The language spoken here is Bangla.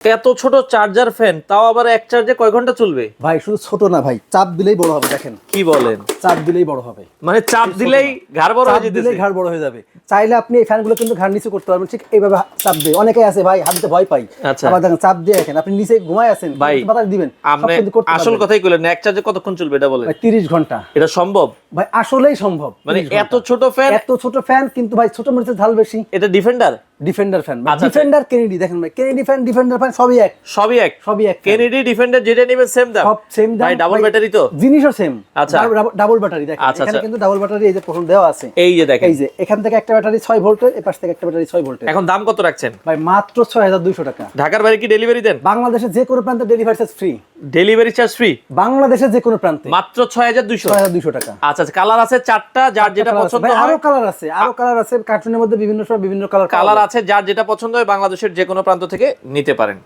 এত ছোট চার্জার ফ্যান, তাও আবার এক চার্জে কয় ঘন্টা চলবে? ভাই শুধু ছোট না ভাই, চাপ দিলেই বড় হবে। দেখেন কি বলেন, চাপ দিলেই বড় হবে। মানে চাপ দিলেই ঘাড় বড় হয়ে চাপ দিলেই যেতেছে। ঘাড় বড় হয়ে যাবে। চাইলে আপনি এই ফ্যানগুলো কিন্তু ঘাড় নিচে করতে পারবেন, ঠিক এইভাবে চাপ দিয়ে। অনেকেই আছে ভাই হাত দিতে ভয় পাই, আচ্ছা। আবার দেখেন চাপ দিয়ে রাখেন, আপনি নিচে ঘুমায় আছেন ভাই, বাতাস দিবেন, সব আপনি কিন্তু করতে আসল পারবেন। কথাই কইলেন, এক চার্জে কতক্ষণ চলবে এটা বলেন। ভাই 30 ঘন্টা এটা সম্ভব? ভাই আসলেই সম্ভব। মানে 30 ঘন্টা। এত ছোট ফ্যান, এত ছোট ফ্যান, কিন্তু ভাই ছোট মরিচের ঝাল বেশি। এটা ডিফেন্ডার? ডিফেন্ডার ফ্যান, আচ্ছা, ডিফেন্ডার কেনেডি। দেখেন ভাই, কেনেডি ফ্যান ডিফেন্ডার ফ্যান সবই এক, সবই এক। সবই এক। কেনেডি ডিফেন্ডার যেটা নেবেন সেম দাম? সব সেম দাম ভাই, ডাবল ভাই, ব্যাটারি তো? জিনিসও সেম। আচ্ছা। Double battery. দেখেন আচ্ছা, এখানে আচ্ছা। কিন্তু ডাবল ব্যাটারি এই যে প্রথম দেওয়া আছে। এই যে দেখেন, এই যে এখান থেকে একটা ব্যাটারি 6 ভোল্টের, এই পাশ থেকে একটা ব্যাটারি 6 ভোল্টের। এখন দাম কত রাখছেন? ভাই মাত্র 6200 টাকা। ঢাকার বাইরে কি ডেলিভারি দেন? বাংলাদেশে যে কোনো প্রান্তে delivery charge free. Delivery charge free? বাংলাদেশের যে কোনো প্রান্তে মাত্র 6200? 6200 টাকা। আচ্ছা আচ্ছা, কালার আছে চারটা, যার যেটা কালার আছে পছন্দ ভাই, হয়। আরো কালার আছে, আরো কালার আছে। কার্টুনের মধ্যে বিভিন্ন সময় বিভিন্ন কালার কালার আছে, যার যেটা পছন্দ হয় বাংলাদেশের যে কোনো প্রান্ত থেকে নিতে পারেন।